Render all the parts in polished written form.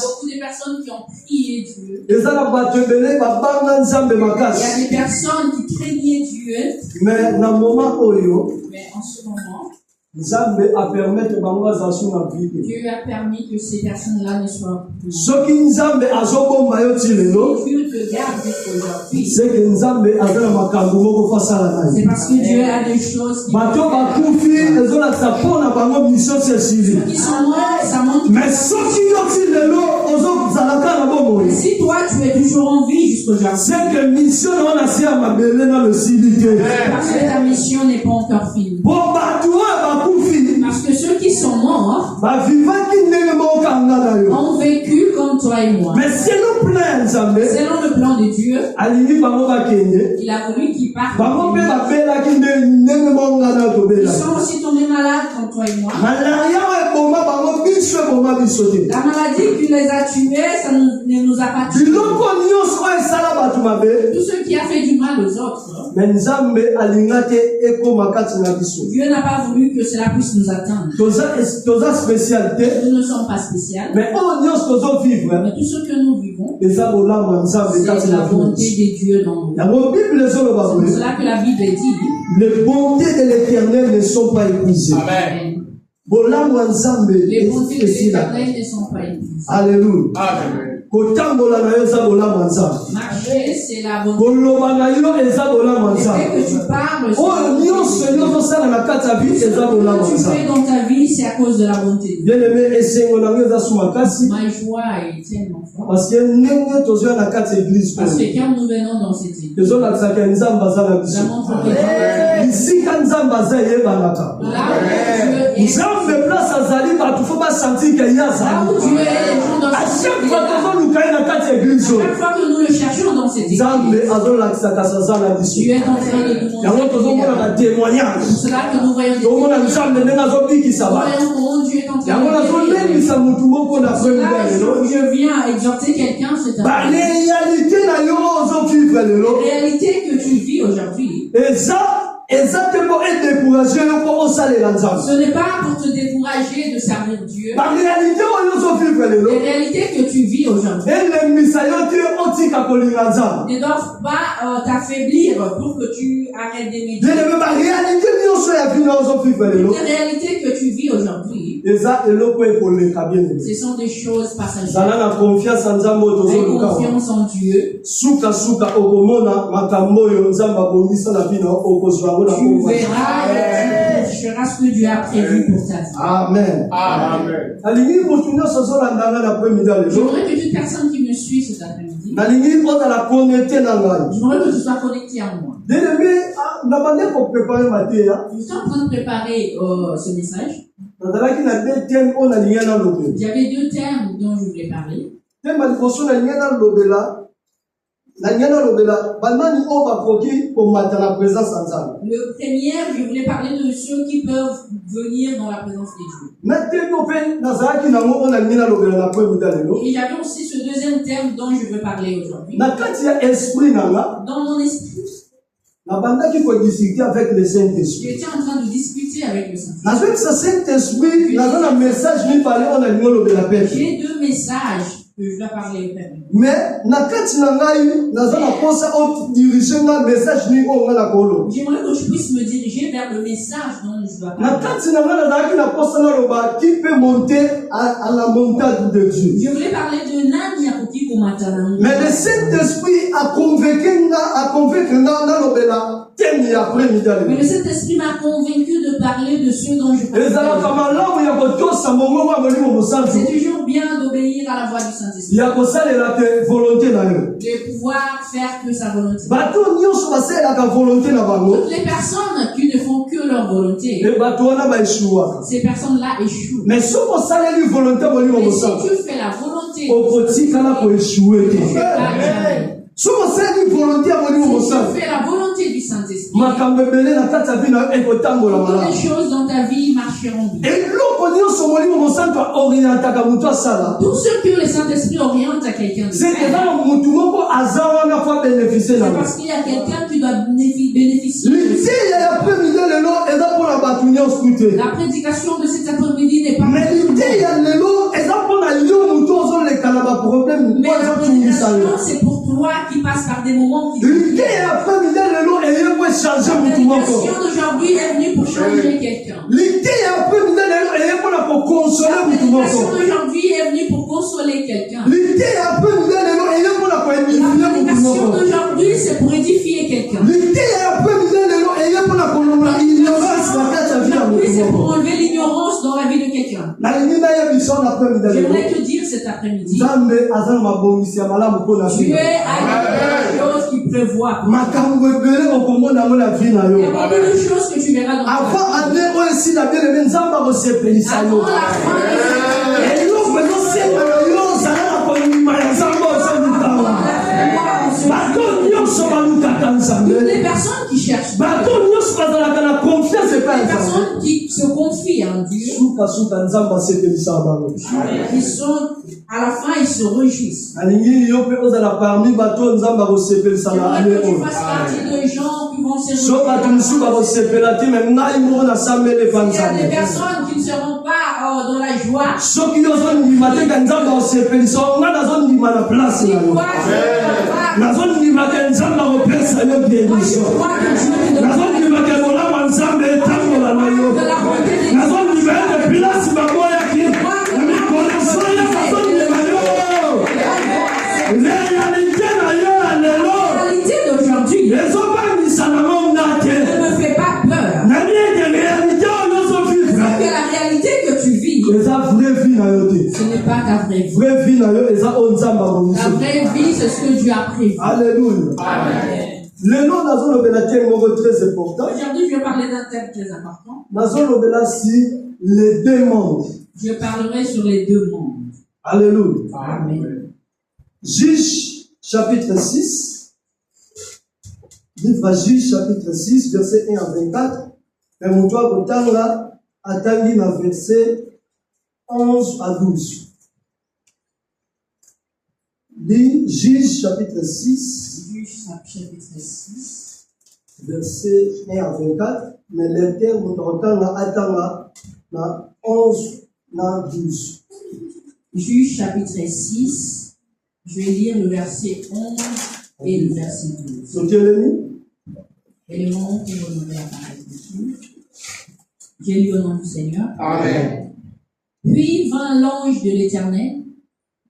beaucoup de personnes qui ont prié Dieu. Il y a des personnes qui craignaient Dieu. Mais en ce moment, Dieu a permis que ces personnes-là ne soient plus. Si Dieu te garde aujourd'hui, c'est parce que Dieu a des choses qui sont morts, ça montre. Mais si toi tu es toujours en vie jusqu'aujourd'hui, c'est que parce que ta mission n'est pas encore finie. Parce que ceux qui sont morts ont vécu comme toi et moi. Mais selon le plan de Dieu, il a voulu qu'ils partent. Ils sont aussi tombés malades comme toi et moi. La maladie qui les a tués, ça ne nous a pas tués. Tout ce qui a fait du mal aux autres. Dieu n'a pas voulu que cela puisse nous atteindre. Nous ne sommes pas spéciaux. Mais tout ce que nous vivons, c'est la volonté de Dieu dans nous. C'est pour cela que la Bible dit, les bontés de l'Éternel ne sont pas épuisées. Amen. Les bontés de l'Éternel ne sont pas épuisées. Alléluia. Amen. Marcher, c'est la bonté. Dès que tu parles, tu fais dans ta vie, c'est à cause de la bonté. Ma joie est tellement forte. Parce que quand nous venons dans cette église, nous montrons que chaque fois que nous le cherchons dans cette église, Dieu est en train de nous montrer témoignage. C'est cela que nous voyons des témoignages. Nous voyons comment Dieu est en train de nous. Je viens exhorter quelqu'un cette année. Les réalités que tu vis aujourd'hui, ce n'est pas pour te décourager de servir Dieu. Les réalités que tu vis aujourd'hui ne doivent pas t'affaiblir pour que tu arrêtes d'aimer Dieu. Les réalités que tu vis aujourd'hui, ce sont des choses passagères. Aie confiance en Dieu. Tu verras ce que Dieu a prévu pour ta vie. Amen. Amen. J'aimerais que toute personne qui me suit cet après-midi, j'aimerais que tu sois connecté à moi. Je suis en train de préparer ce message. Il y avait deux thèmes dont je voulais parler. Le premier, je voulais parler de ceux qui peuvent venir dans la présence de Dieu. Et j'avais aussi ce deuxième thème dont je veux parler aujourd'hui. Dans mon esprit, j'étais en train de discuter avec le Saint-Esprit. J'ai deux messages que je dois parler au Père. Mais j'aimerais que je puisse me diriger vers le message dont je dois parler. Qui peut monter à la montagne de Dieu. Je voulais parler de Nani Akoki Komatana. Mais le Saint-Esprit a convaincu mais le Saint-Esprit m'a convaincu de parler de ce dont je parle. C'est toujours bien d'obéir à la voix du Saint-Esprit. De pouvoir faire que sa volonté. Toutes les personnes qui ne font que leur volonté, ces personnes-là échouent. Mais si tu fais la volonté, tu fais la volonté du Saint-Esprit, toutes les choses dans ta vie marcheront bien. Tout ce que le Saint-Esprit oriente à quelqu'un de faire, bénéficier. C'est parce qu'il y a quelqu'un qui doit bénéficier. La prédication de cet après-midi n'est pas. Mais la prédication, c'est pour toi qui passe par des moments qui. La prédication d'aujourd'hui est venue pour changer quelqu'un. La prédication d'aujourd'hui est venue pour consoler quelqu'un. La prédication d'aujourd'hui, c'est pour édifier quelqu'un. La prédication c'est pour enlever l'ignorance dans la vie de quelqu'un. J'aimerais te dire cet après-midi, Dieu a quelque chose qui prévoit. Il y a beaucoup de choses que tu verras dans ta vie. Avant la toutes les personnes qui cherchent, les personnes qui se confient en Dieu, qui sont à la fin, ils se réjouissent. J'aimerais que tu fasses partie de gens qui vont se réjouir. Il y a des personnes qui ne seront pas dans la joie. Ce n'est pas ta vraie vie. La vraie vie, c'est ce que Dieu a prévu. Alléluia. Amen. Le nom très important. Aujourd'hui, je vais parler d'un thème très important. Les deux mondes. Je parlerai sur les deux mondes. Alléluia. Amen. Juge chapitre 6. Livre Juge chapitre 6, verset 1 à 24. Et mon toit Botanga atteint le verset 11 à 12. Juge chapitre 6. Juge chapitre 6. Verset 1 à 24. Mais le terme atteint 11 à 12. Juge chapitre 6. Je vais lire le verset 11 et le verset 12. Élément pour honorer la parole de Dieu. J'ai lu au nom du Seigneur. Amen. Puis vint l'ange de l'Éternel,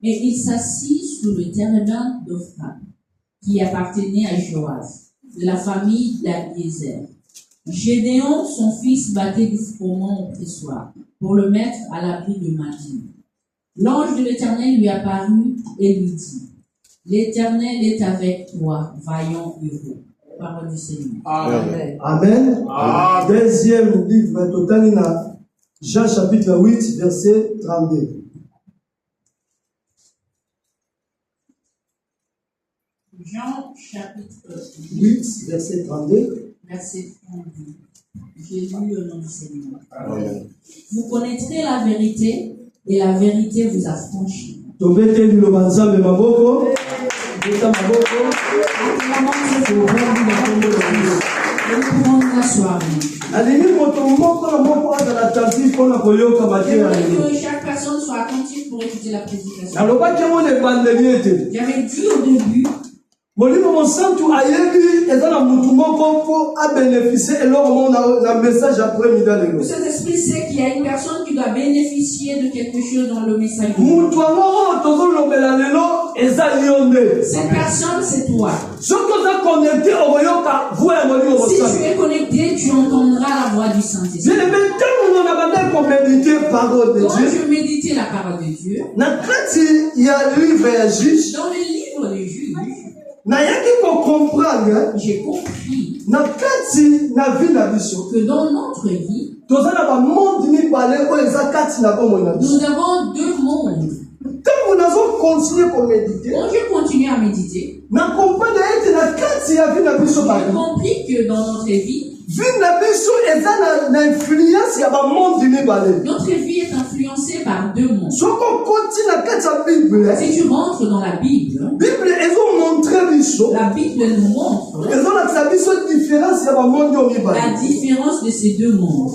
et il s'assit sous le térébinthe d'Ophra, qui appartenait à Joas, de la famille d'Abiézer. Gédéon, son fils, battait du froment au pressoir, pour le mettre à l'abri de Madian. L'ange de l'Éternel lui apparut et lui dit, l'Éternel est avec toi, vaillant héros. Parole du Seigneur. Amen. Amen. Amen. Deuxième livre, Totanina, Jean chapitre 8, verset 32. Jean chapitre 8, verset 32. Verset 32. J'ai lu au nom du Seigneur. Amen. Vous connaîtrez la vérité et la vérité vous affranchit. Nous pouvons nous asseoir. Chaque personne soit attentive pour écouter la prédication. J'avais dit au début, Molimo Monsantu ayebi ezana mutu moko a bénéficier et leur na message après midalelo. Cet esprit sait qu'il y a une personne qui doit bénéficier de quelque chose dans le message. Mutu ngo tozolobela lelo eza yonde. Cette personne c'est toi. Si tu es connecté, tu entendras la voix du Saint-Esprit. Quand je méditais la parole de Dieu, dans le livre de Juge, j'ai compris que dans notre vie, nous avons deux mondes. Quand je continue à méditer, j'ai compris que dans notre vie, Notre vie est influencée par deux mondes. Si tu rentres dans la Bible, la Bible nous montre la différence de ces deux mondes.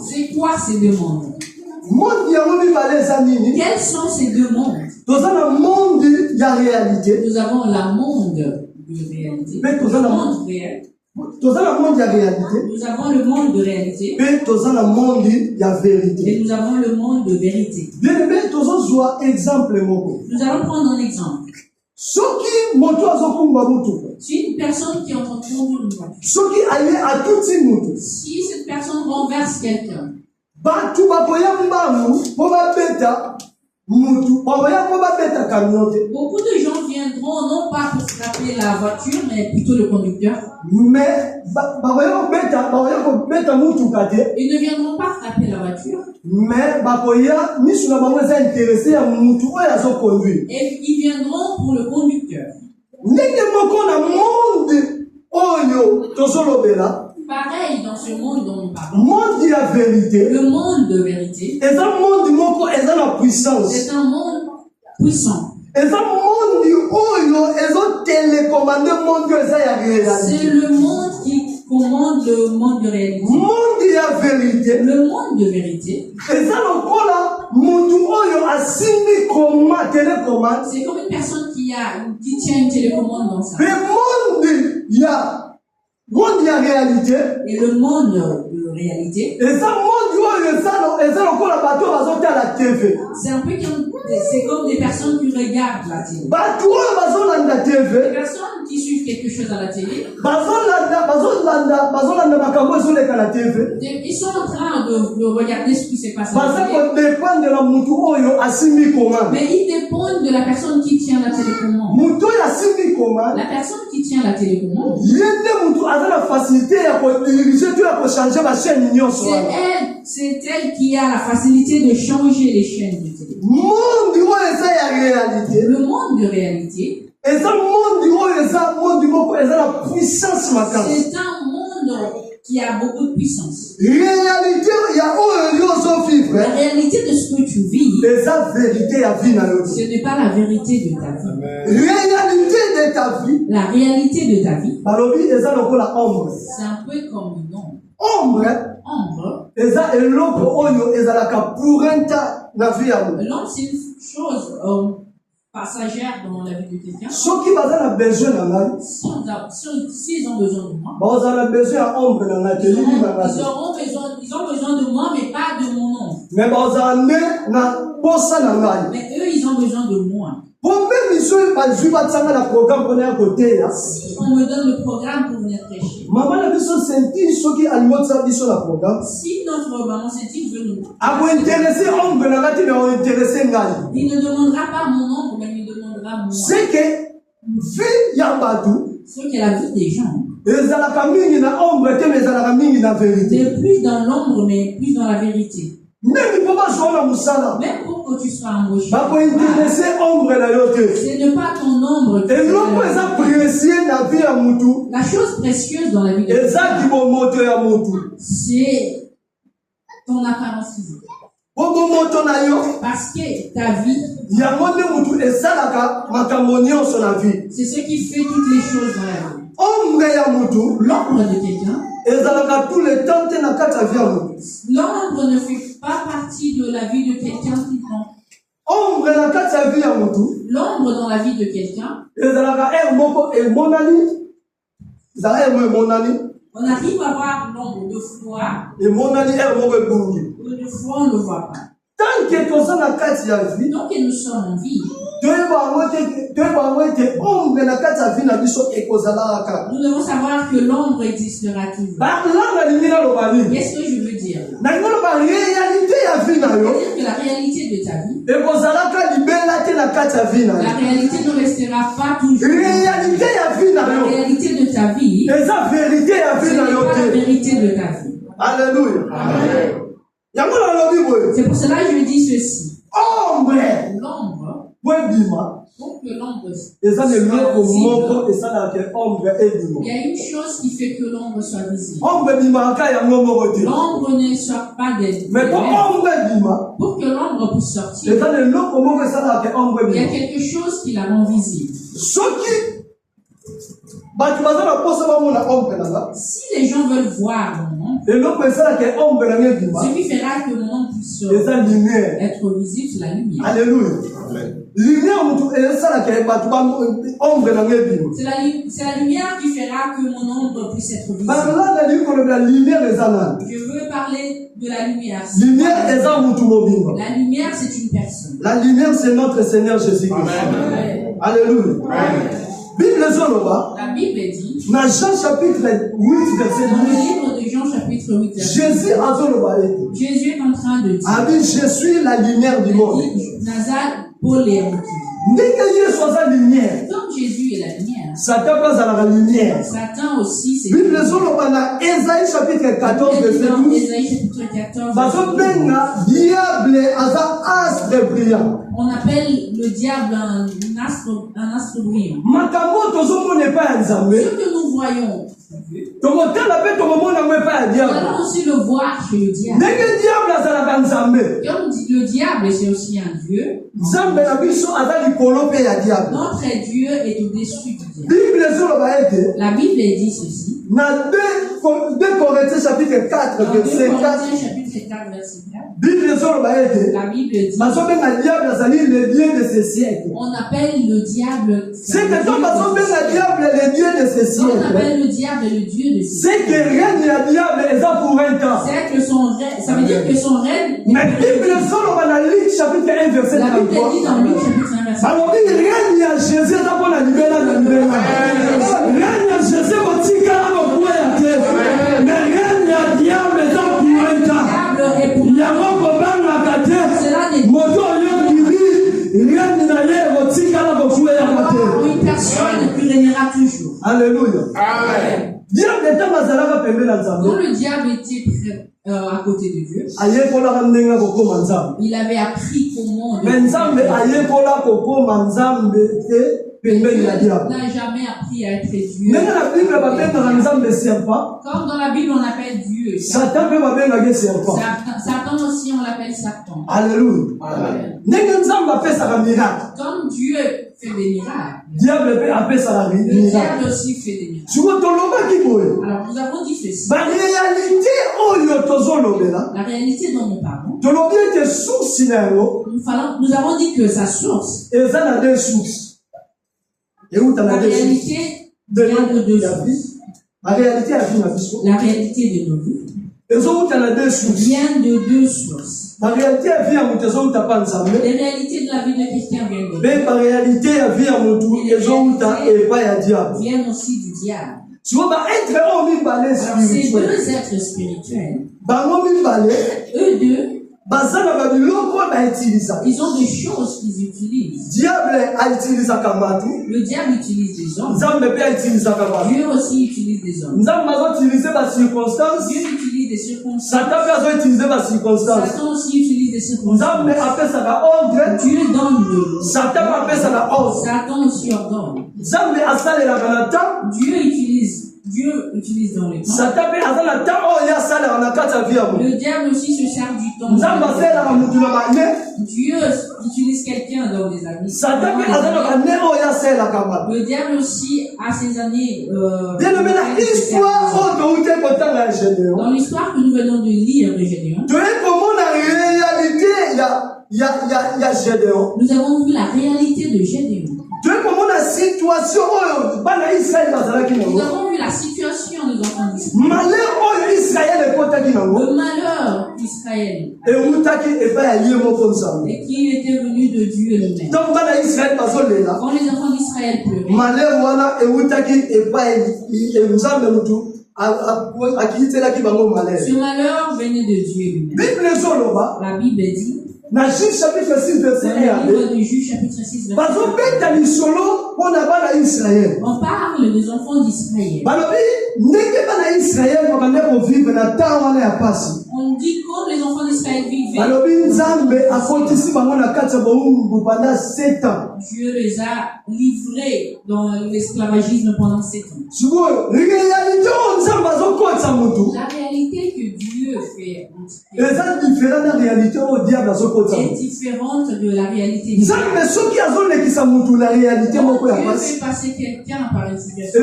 C'est quoi ces deux mondes? Quels sont ces deux mondes? Nous avons la monde de réalité. Nous avons le monde réel. Nous avons le monde de réalité. Et nous avons le monde de vérité. Nous allons prendre un exemple. Si une personne qui est en train de conduire une voiture, si cette personne renverse quelqu'un, beaucoup de gens viendront non pas pour frapper la voiture, mais plutôt le conducteur. Ils ne viendront pas frapper la voiture. Et ils viendront pour le conducteur. Pareil dans ce monde dont nous parlons. Le monde de vérité. C'est un monde puissant. C'est un monde puissant. C'est le monde qui commande le monde de réalité. Le monde de vérité. C'est comme une personne qui tient une télécommande dans sa main. Et le monde de réalité. C'est un peu comme des personnes qui regardent la télé. Des personnes qui suivent quelque chose à la télé. Ils sont en train de regarder ce qui se passe à la télé. Mais ils dépendent de la personne qui tient la télécommande. La personne qui tient la télécommande, c'est elle qui a la facilité de changer les chaînes de télé. Le monde de réalité. C'est un monde qui a beaucoup de puissance. La réalité de ce que tu vis, ce n'est pas la vérité de ta vie. La réalité de ta vie, c'est un peu comme une ombre. L'ombre, c'est une chose passagère dans la vie de quelqu'un. S'ils ont besoin de moi, ils ont besoin de moi, mais pas de mon ombre. Mais eux, ils ont besoin de moi. Si on me donne le programme pour venir prêcher, si notre maman sentit veut nous, il ne demandera pas mon ombre, mais il demandera moi. C'est que la vie des gens, c'est plus dans l'ombre, mais plus dans la vérité. Même pour que tu sois embauché, ce n'est pas ton ombre. La chose précieuse dans la vie de quelqu'un, c'est ton apparence physique. Parce que ta vie, c'est ce qui fait toutes les choses dans la vie. L'ombre de quelqu'un, l'ombre ne fait pas partie de la vie de quelqu'un qui prend. L'ombre dans la vie de quelqu'un, on arrive à voir l'ombre de foi, ou de foi on ne le voit pas. Tant que nous sommes en vie, nous devons savoir que l'ombre existera toujours. Qu'est-ce que je veux dire? C'est-à-dire que la réalité de ta vie, la réalité ne restera pas toujours. La réalité de ta vie, ce n'est pas la vérité de ta vie. Alléluia. C'est pour cela que je dis ceci. L'ombre, Pour que l'ombre il y a une chose qui fait que l'ombre soit visible. L'ombre ne sort pas des pour que l'ombre puisse sortir, il y a quelque chose qui la rend visible. Si les gens veulent voir mon ombre, ce qui fera que mon ombre puisse être visible, c'est la lumière. Alléluia. C'est la lumière qui fera que mon ombre puisse être visible. Je veux parler de la lumière. La lumière, c'est une personne. La lumière, c'est notre Seigneur Jésus-Christ. Alléluia. La Bible dit, dans Jean chapitre 8, verset 12, dans le livre de Jean chapitre 8, verset 12, Jésus est en train de dire, je suis la lumière du monde. Comme Jésus est la lumière, Satan passe à la lumière. Satan aussi c'est Bible dans Ésaïe chapitre 14, verset 12, Ésaïe chapitre 14, diable astre brillant. On appelle le diable un astre brillant. Ce que nous voyons, nous allons aussi le voir chez le diable. Comme le diable, c'est aussi un Dieu. Notre Dieu est au-dessus du diable. La Bible dit ceci. Dans 2 Corinthiens chapitre 4, verset 4. La Bible dit, le Dieu de ce siècle. on appelle le diable C'est que ton le Dieu de ce siècle. On appelle le diable le Dieu de ce siècle. C'est que règne le diable est pour un temps. C'est que son règne, ça veut dire que son règne. Mais Bible dans Luc chapitre 1 verset 33. La Bible dit dans Luc chapitre 1 verset 33. Alors il règne à Jésus dans la libération. Règne à Jésus au tika au pouvoir. Mais règne à diable est pour un temps. Il y a un problème à côté. Moto une personne qui régnera toujours. Alléluia. Amen. Quand le diable était à côté de Dieu, il avait appris comment Dieu n'a jamais appris à être Dieu. Comme dans la Bible on appelle Dieu Satan aussi on l'appelle Satan. Alléluia. Comme Dieu fait des miracles, le diable aussi fait des miracles. Alors nous avons dit ceci. La réalité dont nous parlons, nous avons dit que sa source, la réalité vient de deux sources. La réalité de nos vies vient de deux sources. La réalité Les réalités de la vie de quelqu'un viennent aussi du diable. Alors, ces deux êtres spirituels, eux deux, ils ont des choses qu'ils utilisent. Le diable utilise des hommes. Dieu aussi utilise des hommes. Dieu utilise des circonstances. Satan aussi utilise des circonstances. Dieu donne le Satan aussi ordonne. Dieu utilise dans le temps. Le diable aussi se sert du temps. Dieu utilise quelqu'un dans des années. Le diable aussi a ses années. Dans l'histoire que nous venons de lire de Gédéon, nous avons vu la réalité de Gédéon. Nous avons vu la situation des enfants d'Israël. Le malheur d'Israël. Et qui était venu de Dieu lui-même. Quand les enfants d'Israël pleuraient, ce malheur venait de Dieu lui-même. La Bible dit, Dans Juge chapitre 6, verset 1. Livre de Juge chapitre 6, verset 1. On parle des enfants d'Israël. On dit comme les enfants d'Israël vivaient. Dieu les a livrés dans l'esclavagisme pendant 7 ans. La réalité que Dieu fait est différente de la réalité. Dieu fait passer quelqu'un par une situation.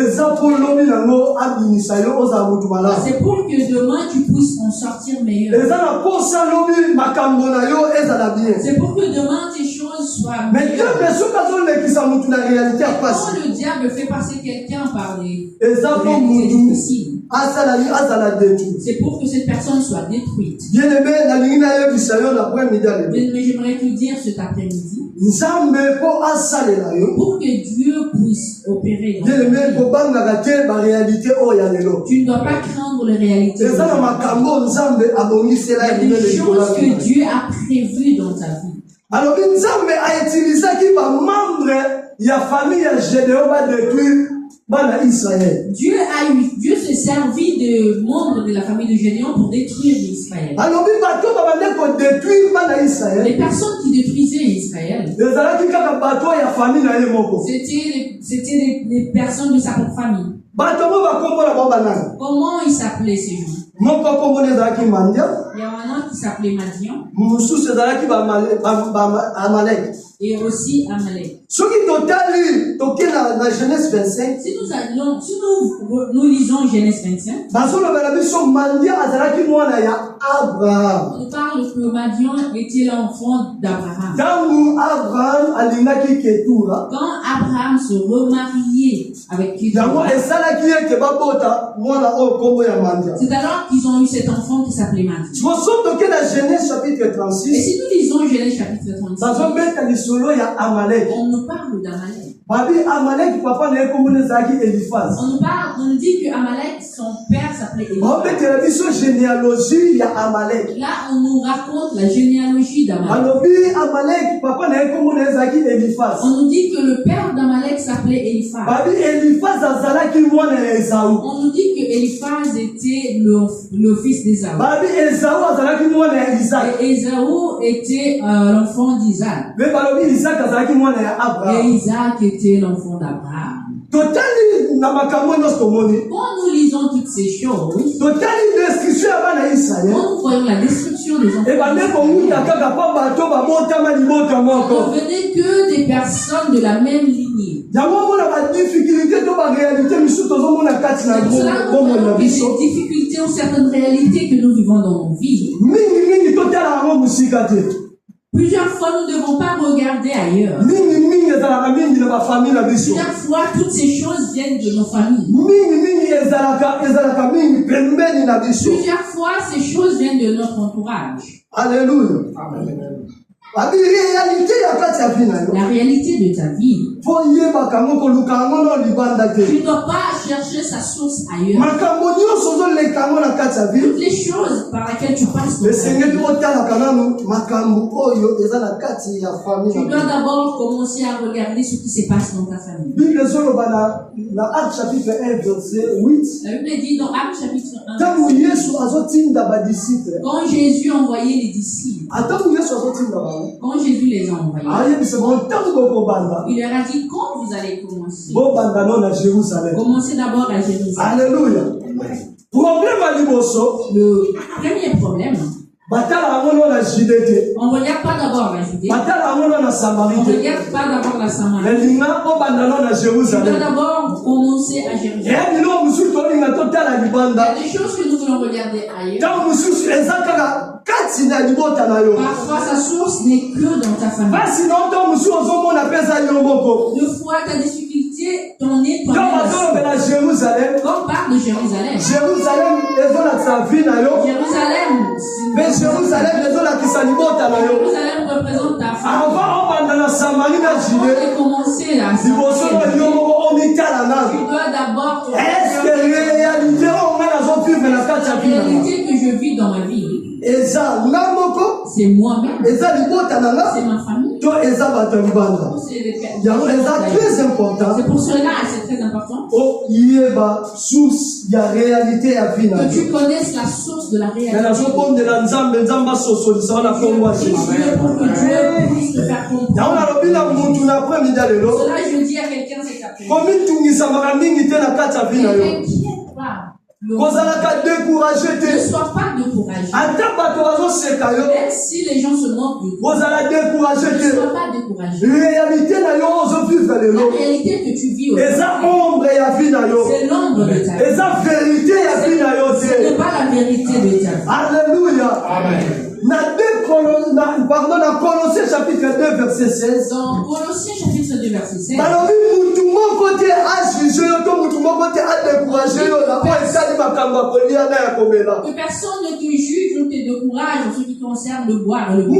C'est pour que demain tu puisses en sortir meilleur. C'est pour que demain tes choses soient meilleures. Quand le diable fait passer quelqu'un par des réalités difficiles, c'est pour que cette personne soit détruite. Bien-aimé, j'aimerais te dire cet après-midi, pour que Dieu puisse opérer dans ta vie, tu ne dois pas craindre les réalités. Il y a des choses que Dieu a prévues dans ta vie. Alors, Nzambe a utilisé qui va membre la famille de Gédéon va détruire Israël. Dieu s'est servi de membres de la famille de Gédéon pour détruire Israël. Alors, les personnes qui détruisaient Israël, c'était les personnes de sa propre famille. Comment ils s'appelaient ces gens? Il y a un qui s'appelait Madian. Et aussi Amalek. Si nous lisons Genèse 25, on parle que Madian était l'enfant d'Abraham. Quand Abraham se remariait avec Ketura, c'est alors qu'ils ont eu cet enfant qui s'appelait Madian. Et si nous lisons Genèse chapitre 36, on nous parle d'Amalek. On nous dit que Amalek, son père s'appelait Eliphaz. Là, on nous raconte la généalogie d'Amalek. On nous dit que le père d'Amalek s'appelait Eliphaz. On nous dit que Eliphaz était le fils d'Ésaü. Et Ésaü était l'enfant d'Isaac. Et Isaac était l'enfant d'Abraham. Quand nous lisons toutes ces choses, quand nous voyons la destruction des enfants, on ne venait que des personnes de la même lignée. C'est pour cela que nous avons des difficultés ou certaines réalités que nous vivons dans nos vies. Plusieurs fois, nous ne devons pas regarder ailleurs. Plusieurs fois, toutes ces choses viennent de nos familles. Plusieurs fois, ces choses viennent de notre entourage. Alléluia. Amen. La réalité de ta vie, tu ne dois pas chercher sa source ailleurs. Toutes les choses par lesquelles tu passes dans ta vie, tu dois d'abord commencer à regarder ce qui se passe dans ta famille. Dans Actes chapitre 1, verset 8, la Bible dit dans Actes chapitre 1, quand Jésus envoyait les disciples, quand Jésus les a envoyés, il leur a dit quand vous allez commencer, commencez d'abord à Jérusalem. Alléluia. Le premier problème, on ne regarde pas d'abord la Judée, on ne regarde pas d'abord la Samarie, on doit d'abord commencer à Jérusalem. Il y a des choses que nous voulons regarder ailleurs. Parfois, sa source n'est que dans ta famille. Deux fois, ta difficulté, ton nez, ton quand on parle de Jérusalem, représente ta famille. Avant de commencer à tu dois d'abord est-ce que réalité que je vis dans ma vie, C'est moi-même. C'est ma famille. C'est très important. C'est pour cela que c'est très important. Que tu connaisses la source de la réalité. Pour que Dieu puisse te faire comprendre. Cela, je dis à quelqu'un cet après-midi. Quelqu'un qui est pas. Ne sois pas découragé. Même si les gens se moquent de toi, ne sois pas découragé. La réalité que tu vis aujourd'hui, c'est l'ombre de ta vie. Ce n'est pas la vérité de ta vie. Alléluia. Amen. Dans Colossiens chapitre 2 verset 16. Dans Colossiens chapitre 2 verset 16. Que personne ne te juge ou te décourage en ce qui concerne le boire et le boire.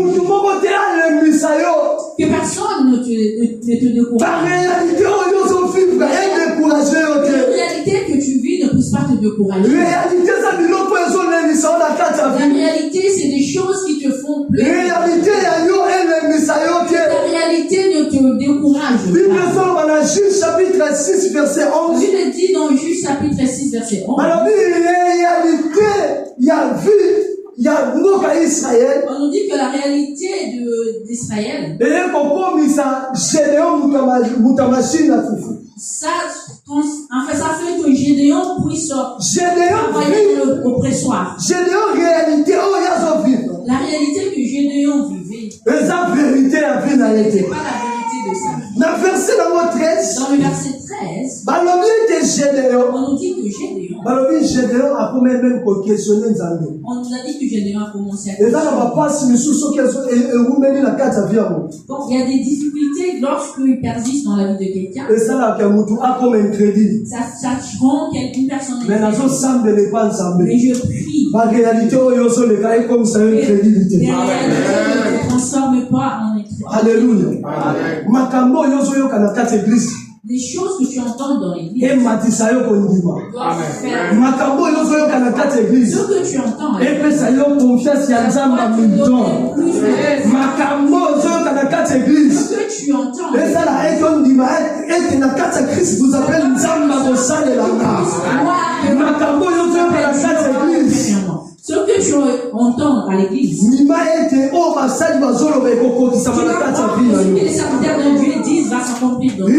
Que personne ne te décourage. La réalité que tu vis ne puisse pas te décourager. La réalité, c'est des choses qui te font plaisir. La réalité ne te décourage pas. Juge chapitre 6 verset 11. Je le dis dans Juge chapitre 6 verset 11. On nous dit que la réalité d'Israël, ça fait que Gédéon puisse envoyer l'oppressoire. La réalité que Gédéon vivait, c'est pas la vérité de ça. Dans le verset 13, on nous dit que Gédéon, on nous a dit que Gédéon a commencé à donc il y a des difficultés lorsqu'ils persistent dans la vie de quelqu'un. Ça rend qu'une personne mais je prie. La réalité ne transforme pas en écrit. Alléluia. Des choses que tu entends dans l'église. Ce que tu entends. Ce que tu entends. Ce que tu entends à l'église. Que les serviteurs de Dieu disent va s'accomplir dans la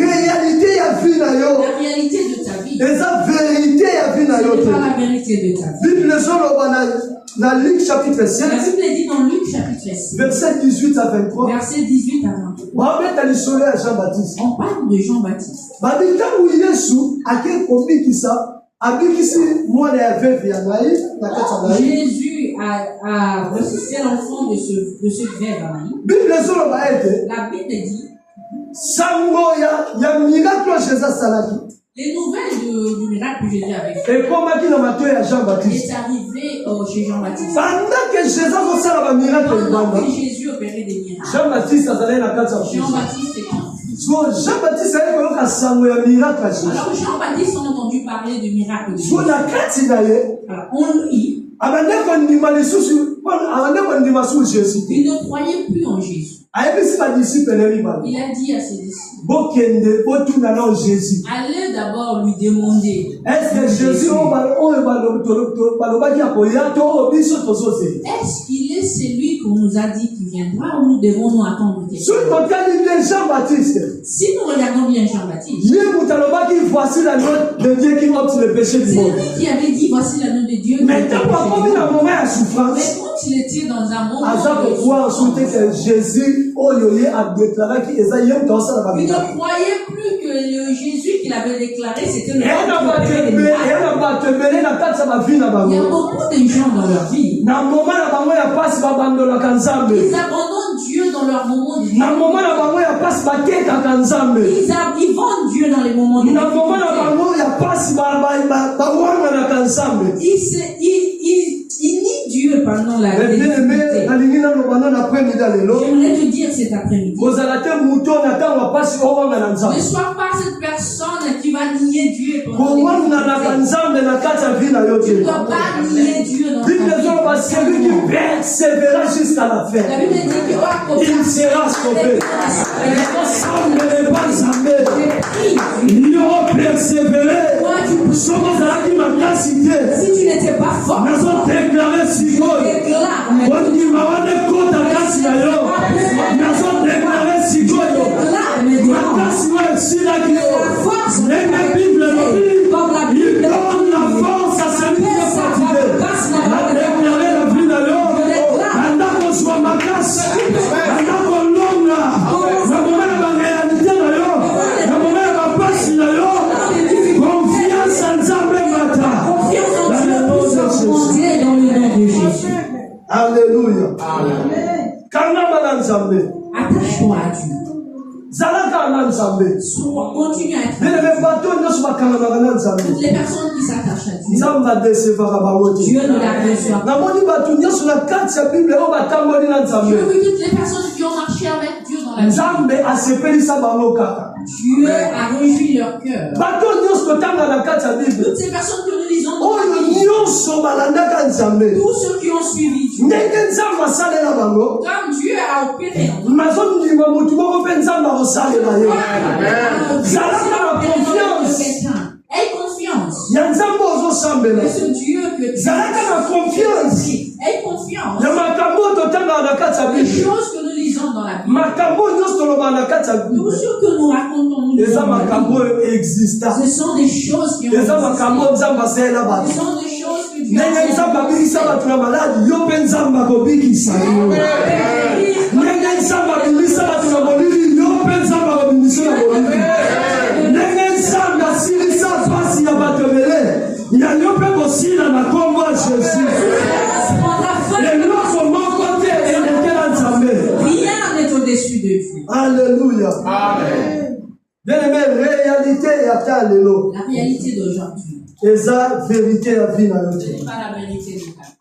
réalité de ta vie. C'est la vérité pas la vérité de ta vie. Dans Luc chapitre 7, la Bible dit dans Luc chapitre 6, verset 18 à 23. Verset 18 à 23. On parle de Jean-Baptiste. Jésus a ressuscité l'enfant de ce veuve Anaï. La Bible dit les nouvelles du miracle que Jésus avait fait est arrivé chez Jean-Baptiste. Pendant que Jésus opérait des miracles, Jean-Baptiste est Jean-Baptiste alors Jean-Baptiste, on a entendu parler de miracles de Jésus. Alors on lit. Il ne croyait plus en Jésus. Il a dit à ses disciples, allez d'abord lui demander, est-ce que Jésus est-ce qu'il est celui qu'on nous a dit qu'il viendra ou nous devons nous attendre quelque chose? Si nous regardons bien Jean-Baptiste, c'est lui qui avait dit voici l'agneau de Dieu. Mais quand il était dans un moment de Jésus, il ne croyait plus que le Jésus qu'il avait déclaré c'était le roi. Il y a beaucoup de gens dans leur vie. Ils abandonnent Dieu dans leur moment de vie. Ils vendent Dieu dans les moments de vie. Ils nient Dieu pendant la vie. J'aimerais te dire cet après-midi, ne sois pas cette personne qui va nier Dieu. Tu ne dois pas nier Dieu dans ta vie. Celui qui persévérera jusqu'à la fin, La Bible dit il sera sauvé. Ensemble n'est pas jamais. Ils ont persévéré. Si tu n'étais pas fort, nous avons déclaré si on dit il donne la force à celui qui est fatigué. La déclarer la vie d'ailleurs. Pendant qu'on soit ma classe, pendant qu'on l'homme là, la moment de la réalité d'ailleurs, la moment de la passe d'ailleurs, confiance en Zambé Mata. Dans le nom de Jésus. Alléluia. Attache-toi à Dieu. Continue à être. Toutes les personnes qui s'attachent à Dieu, Dieu ne la reçoit pas. Je veux toutes les personnes qui ont marché avec Dieu dans la vie. Dieu a réjoui leur cœur. Toutes ces personnes que nous lisons dans la Bible, tous ceux qui ont suivi Dieu, comme Dieu a opéré en eux, aie confiance. C'est ce Dieu que tu as. Aie confiance. Les choses que nous lisons dans la Bible, tout ce que nous racontons, ce sont des choses qui ont existé. Ce sont des choses que Dieu a rien n'est au-dessus de Dieu. Alléluia. Amen. Bien-aimé, réalité la réalité d'aujourd'hui. C'est la vérité à vie. Ce n'est pas la vérité de ta vie.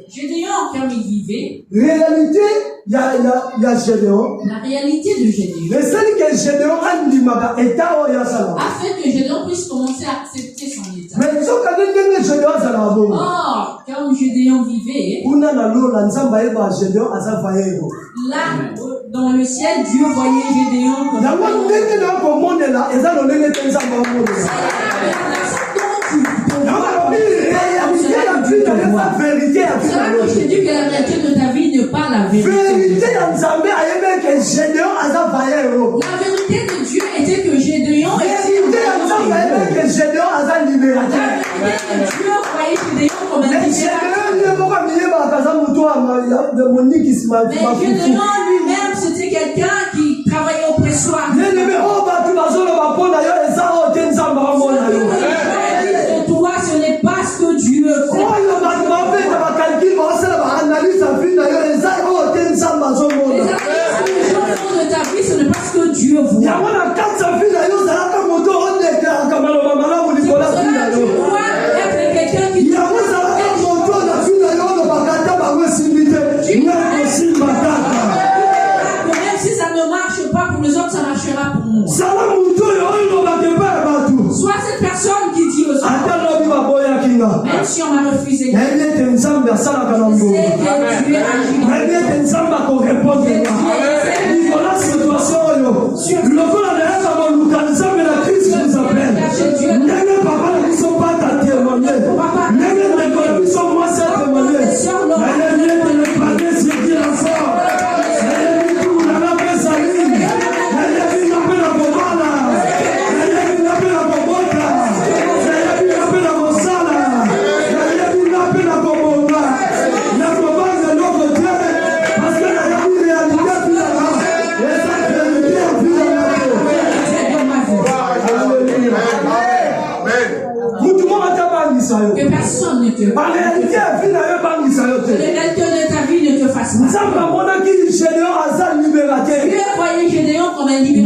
Gédéon, comme il vivait, réalité, il y a Gédéon. La réalité de Gédéon. Mais celle que Gédéon a fait que Gédéon puisse commencer à accepter son état. Mais comme Gédéon vivait, là, dans le ciel, Dieu voyait Gédéon comme c'est là que je te dis que la réalité de ta vie n'est pas la vérité. La vérité de Dieu était que Gédéon était libérateur. La vérité de Dieu voyait Gédéon comme un libérateur. Mais Gédéon lui-même, c'était quelqu'un qui travaillait au pressoir. Toi, ce n'est pas ce que Dieu fait. Les analyses de ta vie, ce n'est pas ce que Dieu voit. C'est pour cela que tu dois être quelqu'un qui même si ça ne marche pas pour les autres, ça marchera pour moi. Soit cette personne qui dit aux autres, même si on m'a refusé, je sais que Dieu agit dans que personne ne te fasse. La réalité de ta vie ne te fasse pas. Dieu voyait Gédéon comme un libérateur.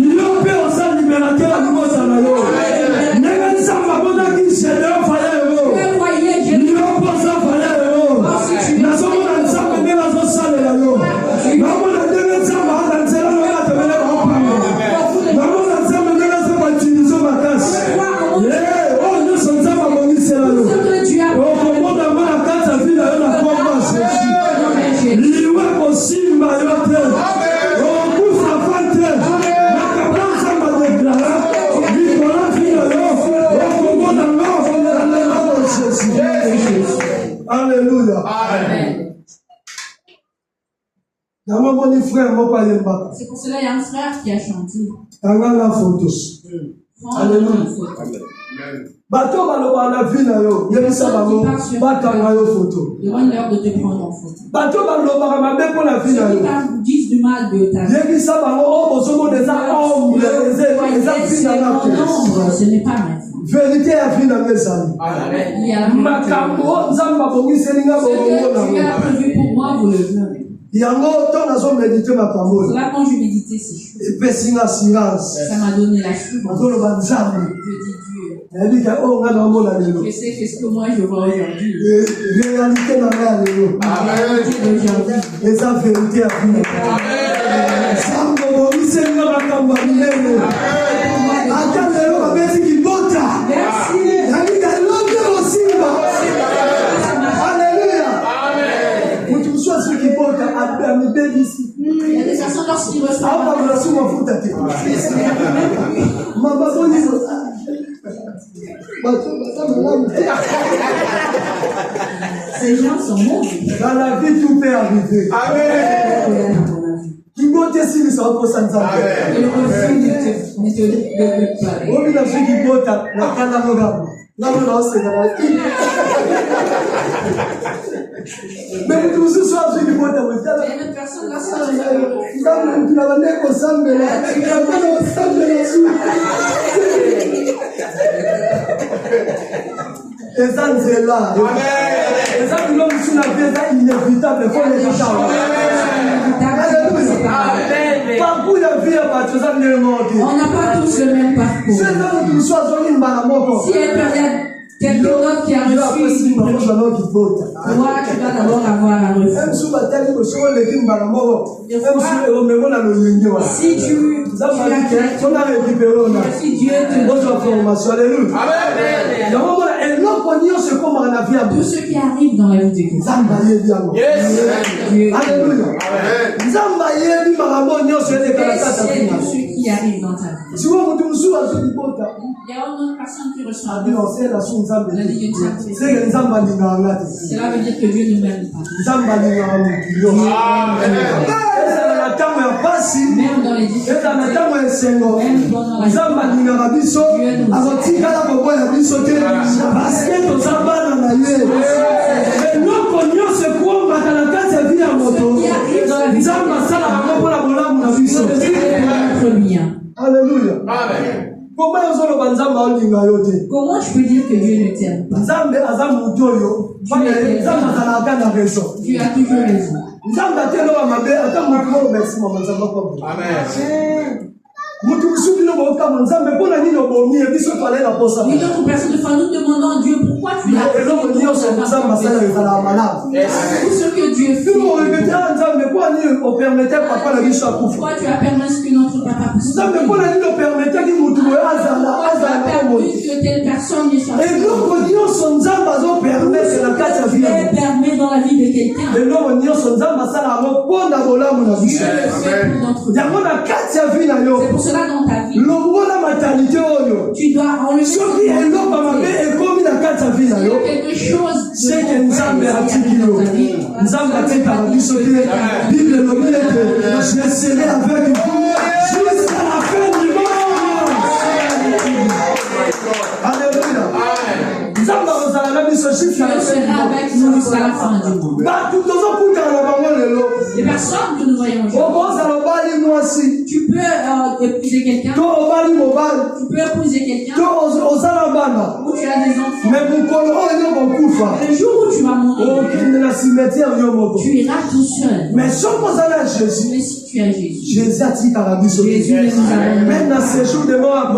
C'est pour cela qu'il y a un frère qui a chanté. Alléluia. Bato baloba na vie na yo, yebisa bango bakanga yo photo. Demande-leur de te prendre en photo. Bato baloba mabe pour la vie na yo. Disent du mal de ta vie. Yebisa bango o bosomo des hommes, les vie na yo. Ce n'est pas maintenant. Vérité à vie na mesani. Makambo nzamba bongisi linga bongo na. Ce que tu as prévu pour moi, vous le verrez. Yango ton azo méditer makambo. C'est là quand je méditais ces choses. Et pesina silence. Ça m'a donné la chute. Azo lo banzamba. Je dis Dieu. Je sais qu'est-ce que moi je vois aujourd'hui. Réalité dans la réalité d'aujourd'hui. Et sa vérité à vous. Il y a des personnes lorsqu'ils reçoivent. Ces gens sont bons. Dans la vie, tout peut arriver. Amen. Qui vote si nous sommes pour ça. Et le refus ne te parle. On a fait qui vote la canne. Mais vous tous soir, je ne vois pas. Il y a une personne là, c'est les anges là. Les anges l'homme sur la vie est inévitable. Il faut les échapper. Parcours la vie à partir de ça, on n'a pas tous le même parcours. Si elle perdait quelqu'un d'autre qui a reçu, toi, tu vas d'abord avoir un refus. Si tu Dieu te donne formation, alléluia. Tout ce qui arrive dans la vie de Dieu. Alléluia. C'est tout ce qui arrive dans ta vie. Il y a une autre personne qui reçoit. Cela veut dire que Dieu ne m'aime pas. Même dans les difficultés, même pendant Alléluia. Comment je peux dire que Dieu ne t'aime pas? Dieu a toujours raison. Une autre personne de famille, nous demandons à Dieu pourquoi tu l'as fait. Tout ce que Dieu fait. Pourquoi tu as permis que notre papa puisse mourir? Pourquoi tu as permis que telle personne ne soit pas? Dieu permet dans la vie de quelqu'un. Dieu le fait pour notre vie. C'est pour cela dans ta vie, tu dois enlever quelque chose c'est que Nzambe a dit Nzambe a dit par la Bible, je serai avec vous jusqu'à la fin du monde. Alléluia. Nzambe a dit jusqu'à la fin du monde. Les personnes que nous voyons aujourd'hui, tu peux épouser quelqu'un, tu peux épouser quelqu'un, ou tu as des enfants. Mais le jour où tu vas mourir, tu iras tout seul. Mais si tu as Jésus, Jésus a dit par la Bible, même dans ce jour de mort,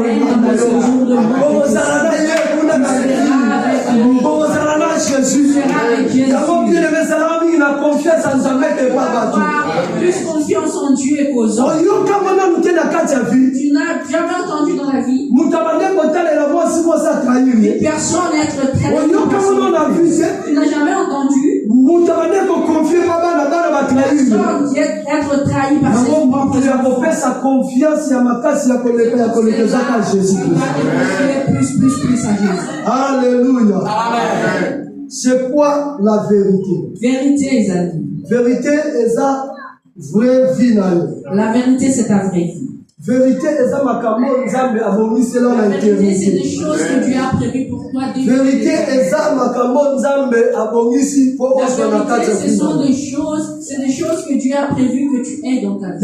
plus confiance en Dieu et qu'aux hommes. Tu n'as jamais entendu dans la vie une personne être traînée. Tu n'as jamais entendu être trahi par ses plus à Jésus. Alléluia. C'est quoi la vérité? Vérité, les amis. Vérité, c'est vraie vie. La vérité, c'est ta vraie vie. Vérité, c'est des choses que Dieu a prévues pour toi. Vérité, ce sont des choses que Dieu a prévues que tu aies dans ta vie.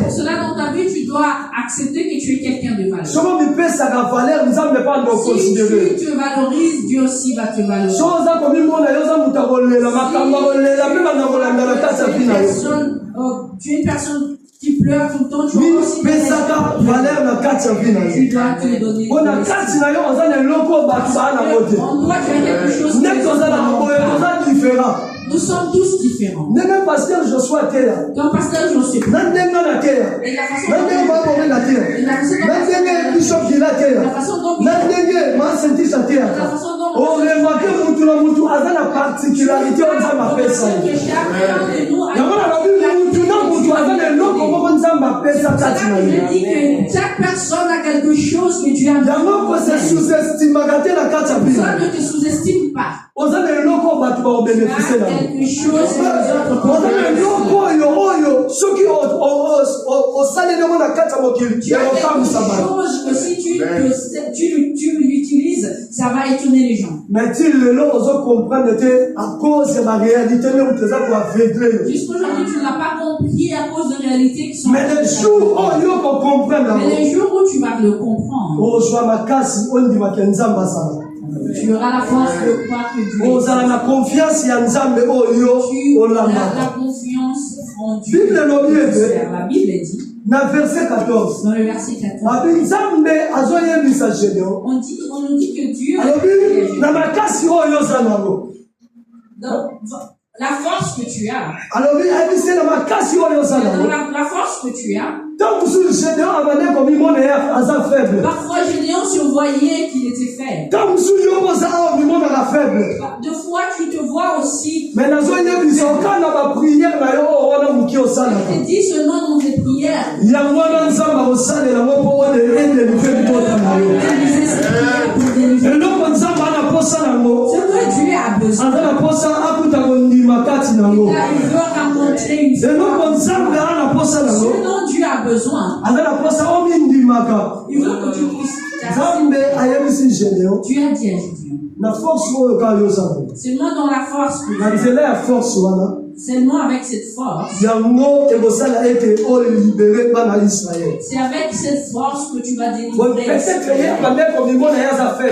Pour cela, dans ta vie, tu dois accepter que tu es quelqu'un de valeur. Si tu te valorises, Dieu aussi va te valoriser. Tu es une personne qui pleure tout le temps, tu dois aussi te donner. En toi, tu as quelque chose différent. Nous sommes tous différents. Quand pasteur Joshua était là, et la façon chaque personne a quelque chose que Dieu a mis. Ça ne te sous-estime pas. Quelque chose que si tu l'utilises, ça va étonner les gens. Jusqu'aujourd'hui, tu n'as pas compris à cause de réalités qui sont. Mais les jours où tu vas le comprendre, tu auras la force de croire que Dieu. Tu auras la confiance en Dieu. La Bible dit. Dans le verset 14. Dans le verset 14. On nous dit que Dieu. La force que tu as. La force que tu as. Parfois, Gédéon se voyait qu'il était faible. Deux fois, tu te vois aussi. Mais il te dit seulement dans tes prières. Ce que Dieu a besoin. Il veut rencontrer une femme. Ce dont Dieu a besoin. Il veut que tu puisses. Tu as dit à Gédéon. Seulement dans la force. Seulement avec cette force. C'est avec cette force que tu vas délivrer.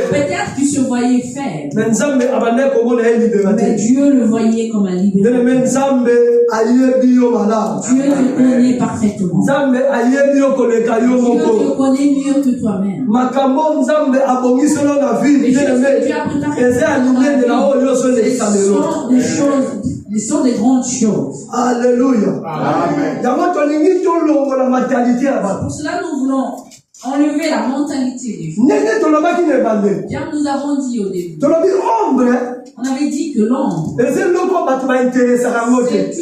Peut-être qu'il se voyait faible. Mais Dieu le voyait comme un libérateur. Dieu te connaît parfaitement. Dieu te connaît mieux que toi-même. Ce sont des grandes choses. Alléluia. Amen. Pour cela, nous voulons enlever la mentalité des gens. Car nous avons dit au début. On avait dit que l'ombre, c'est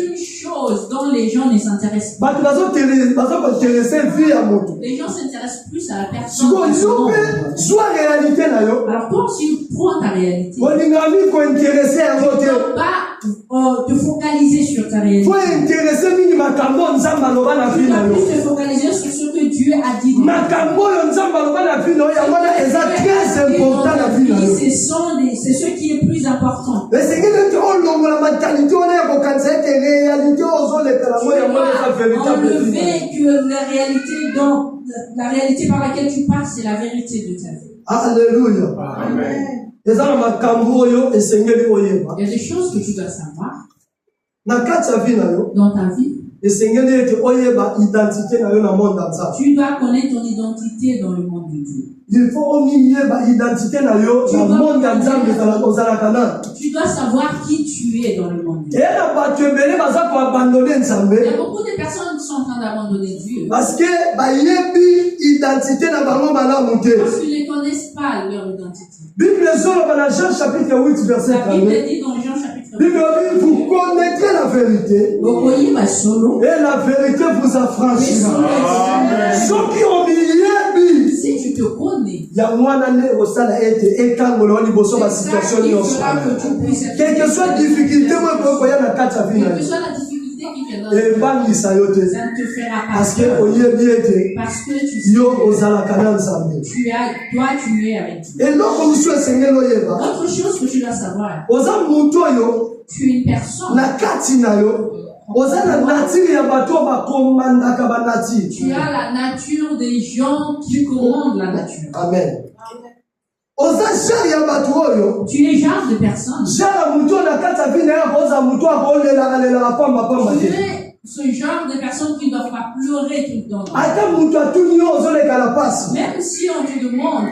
une chose dont les gens ne s'intéressent pas. Les gens s'intéressent plus à la personne. Alors toi, si tu prends ta réalité, tu ne dois pas te focaliser sur ta réalité. Tu dois plus te focaliser sur ce que Dieu a dit. C'est ce qui est plus important. Tu dois enlever que la réalité par laquelle tu passes, c'est la vérité de ta vie. Alléluia. Amen. Il y a des choses que tu dois savoir dans ta vie. Tu dois connaître ton identité dans le monde de Dieu. Il faut tu dois savoir qui tu es dans le monde de Dieu. Il y a beaucoup de personnes qui sont en train d'abandonner Dieu. Parce qu'ils ne connaissent pas leur identité. La Bible dit dans Jean chapitre 8. Vous connaîtrez la vérité. Et la vérité vous affranchira. Si tu te connais, Il y a moins d'années au sein et quand on a une situation, quelle que soit la difficulté, ça ne te fera pas parce que tu es avec Dieu. Et autre chose que tu dois savoir, tu es une personne. Tu as la nature des gens qui commandent la nature. Amen. Tu es genre de personne. Tu es ce genre de personnes qui ne doivent pas pleurer tout le temps. Même si on te demande.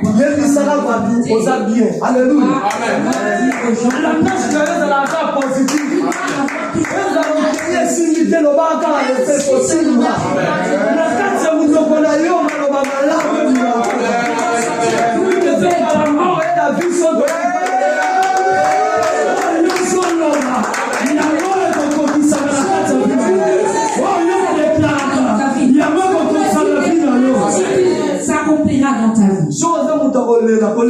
Alléluia. S'accomplira dans ta vie. Une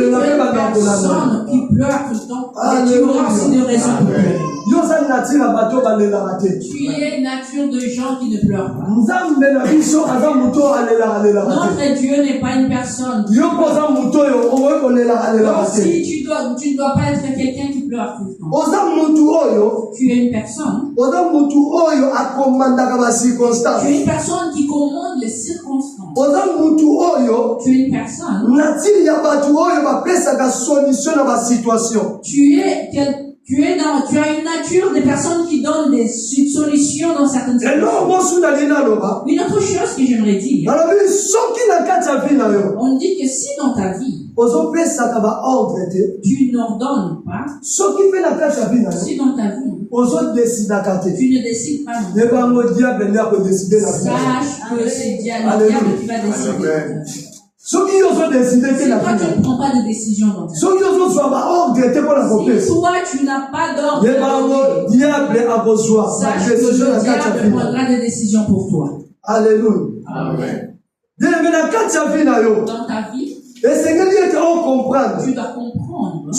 personne qui pleure tout le temps, tu auras aussi des raisons pour pleurer. Tu es nature de gens qui ne pleurent pas. Notre Dieu n'est pas une personne. Donc si tu ne dois pas être quelqu'un qui pleure tout le temps. Tu es une personne. Tu es une personne qui commande les circonstances. Tu es une personne. Tu as une nature des personnes qui donnent des solutions dans certaines situations. Une autre chose que j'aimerais dire, on dit que si dans ta vie, tu n'ordonnes pas, si dans ta vie, tu ne décides pas, sache que c'est le diable qui va décider. Si toi tu ne prends pas de décision dans ta vie, si toi tu n'as pas d'ordre, sache que le diable prendra des décisions pour toi. Alléluia. Amen. Dans ta vie, tu dois comprendre.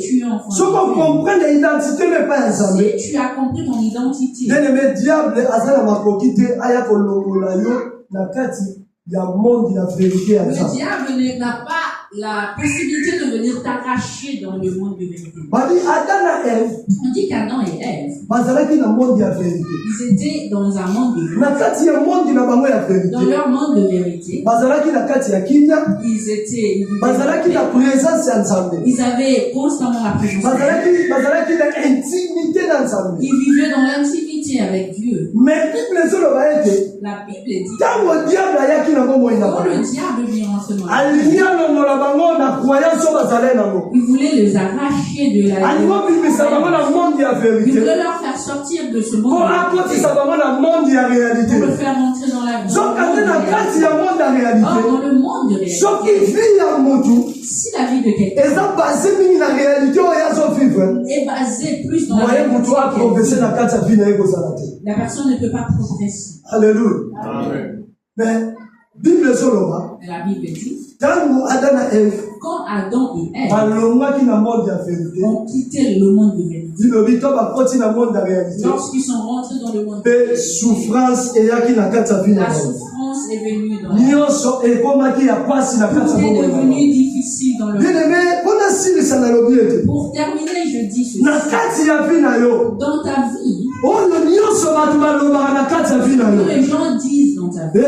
Si tu es enfant, si tu as compris ton identité, le diable n'a pas la possibilité de venir t'arracher dans le monde de vérité. On dit qu'Adam et Ève, ils étaient dans un monde de vérité. Dans leur monde de vérité, ils avaient constamment la présence de Dieu. Ils vivaient dans l'intimité avec Dieu. Mais la Bible dit quand le diable vient entrer dans la il voulait les arracher de la il voulait leur faire sortir de ce monde pour le faire entrer dans la vie. Or, dans le monde de réalité, si la vie de quelqu'un est basée plus dans la réalité, la personne ne peut pas progresser. Alléluia. Mais la Bible dit quand Adam et Ève ont quitté le monde de vérité, lorsqu'ils sont rentrés dans le monde de vérité, la souffrance est venue dans leur vie. Tout est devenu difficile dans leur vie. Pour terminer, je dis ceci. Dans ta vie, tous les gens disent dans ta vie,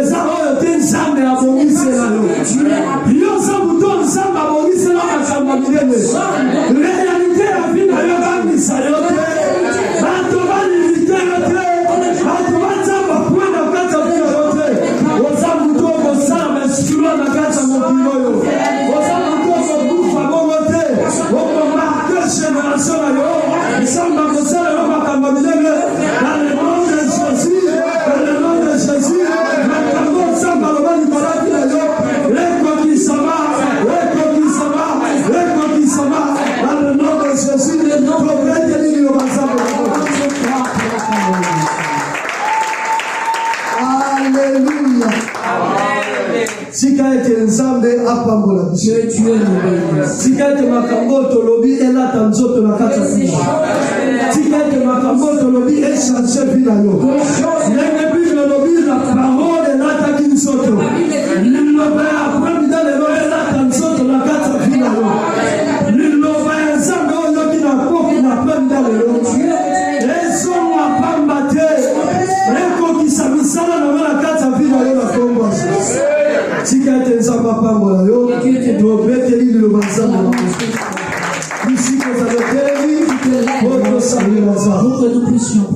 Sika ete nzambe apambola biso. Que Dieu nous bénisse. Sika ete makambo tolobi elata nzoto na kati ya biso. Sika ete makambo tolobi echange bila yo. Ndenge Bible lobi la parole elata ki nzoto. Liloba aprami dans le elata nzoto na kati ya bila yo. Liloba nzambe oyo ki na koki na aprami dans le eso apamba te. Eko kisamisala na mela kati ya bila yo na kombo. Sika ete nzambe apambola yo. Tobeteli liloba nzambe na koki. Ici que vous avez perdu, votre salut Lazare. Pour que nous puissions.